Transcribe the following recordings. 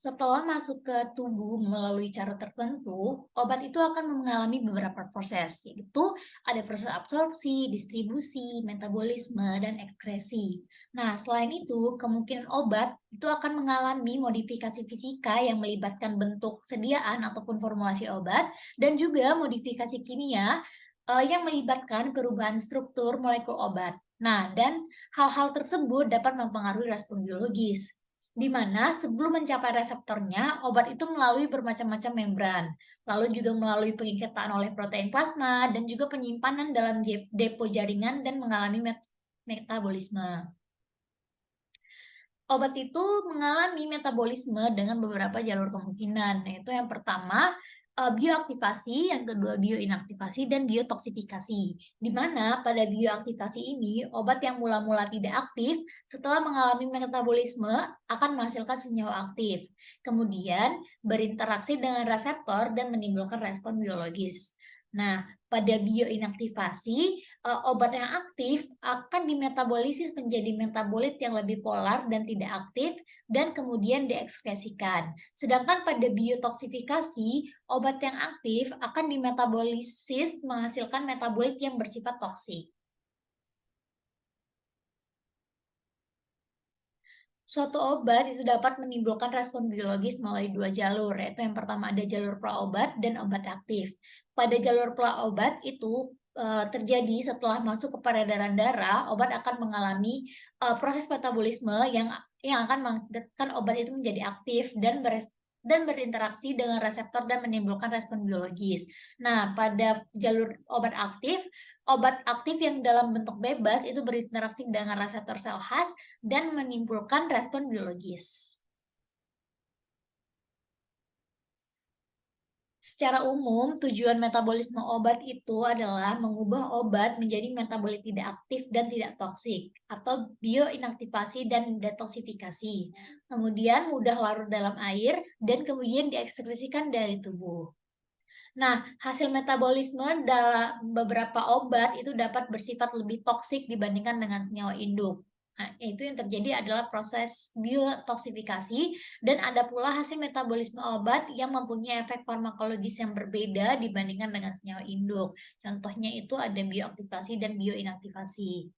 Setelah masuk ke tubuh melalui cara tertentu, obat itu akan mengalami beberapa proses, yaitu ada proses absorpsi, distribusi, metabolisme, dan ekskresi. Nah, selain itu, kemungkinan obat itu akan mengalami modifikasi fisika yang melibatkan bentuk sediaan ataupun formulasi obat, dan juga modifikasi kimia yang melibatkan perubahan struktur molekul obat. Nah, dan hal-hal tersebut dapat mempengaruhi respon biologis di mana sebelum mencapai reseptornya, obat itu melalui bermacam-macam membran, lalu juga melalui pengikatan oleh protein plasma, dan juga penyimpanan dalam depo jaringan dan mengalami metabolisme. Obat itu mengalami metabolisme dengan beberapa jalur kemungkinan, yaitu yang pertama bioaktivasi, yang kedua bioinaktivasi, dan biotoksifikasi. Di mana pada bioaktivasi ini, obat yang mula-mula tidak aktif setelah mengalami metabolisme akan menghasilkan senyawa aktif. Kemudian berinteraksi dengan reseptor dan menimbulkan respon biologis. Nah, pada bioinaktivasi, obat yang aktif akan dimetabolisis menjadi metabolit yang lebih polar dan tidak aktif dan kemudian diekskresikan. Sedangkan pada biotoksifikasi, obat yang aktif akan dimetabolisis menghasilkan metabolit yang bersifat toksik. Suatu obat itu dapat menimbulkan respon biologis melalui dua jalur, yaitu yang pertama ada jalur praobat dan obat aktif. Pada jalur praobat itu terjadi setelah masuk ke peredaran darah, obat akan mengalami proses metabolisme yang akan mengakibatkan obat itu menjadi aktif dan berinteraksi dengan reseptor dan menimbulkan respon biologis. Nah, pada jalur obat aktif yang dalam bentuk bebas itu berinteraksi dengan reseptor sel khas dan menimbulkan respon biologis. Secara umum, tujuan metabolisme obat itu adalah mengubah obat menjadi metabolit tidak aktif dan tidak toksik, atau bioinaktivasi dan detoksifikasi. Kemudian mudah larut dalam air dan kemudian diekskresikan dari tubuh. Nah, hasil metabolisme dalam beberapa obat itu dapat bersifat lebih toksik dibandingkan dengan senyawa induk. Nah, itu yang terjadi adalah proses biotoksifikasi dan ada pula hasil metabolisme obat yang mempunyai efek farmakologis yang berbeda dibandingkan dengan senyawa induk. Contohnya itu ada bioaktivasi dan bioinaktivasi.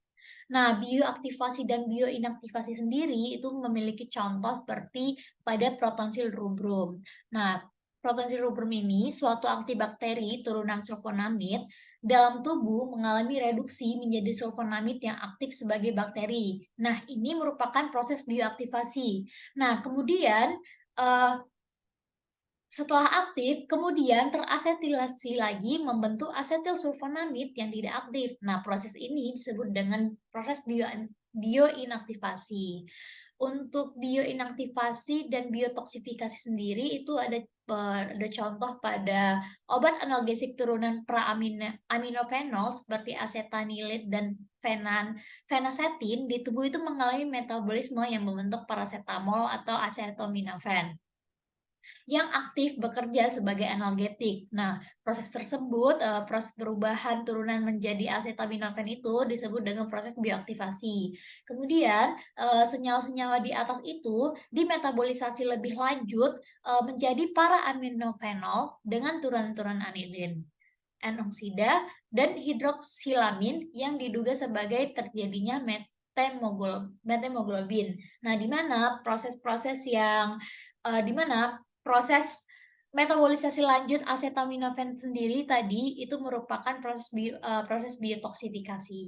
Nah, bioaktivasi dan bioinaktivasi sendiri itu memiliki contoh seperti pada protonsil rubrum. Nah, protonsil rubrum ini suatu antibakteri turunan sulfonamid dalam tubuh mengalami reduksi menjadi sulfonamid yang aktif sebagai bakteri. Nah, ini merupakan proses bioaktivasi. Nah, kemudian eh, setelah aktif, kemudian terasetilasi lagi membentuk asetil sulfonamid yang tidak aktif. Nah, proses ini disebut dengan proses bioinaktivasi. Untuk bioinaktivasi dan biotoksifikasi sendiri itu ada contoh pada obat analgesik turunan aminofenol seperti asetanilid dan fenacetin di tubuh itu mengalami metabolisme yang membentuk paracetamol atau acetaminophen yang aktif bekerja sebagai analgetik. Nah, proses tersebut, proses perubahan turunan menjadi acetaminophen itu disebut dengan proses bioaktivasi. Kemudian, senyawa-senyawa di atas itu dimetabolisasi lebih lanjut menjadi para aminofenol dengan turunan-turunan anilin, N-oksida, dan hidroksilamin yang diduga sebagai terjadinya metemoglobin. Nah, di mana proses-proses yang di mana proses metabolisasi lanjut acetaminophen sendiri tadi itu merupakan proses biotoksifikasi.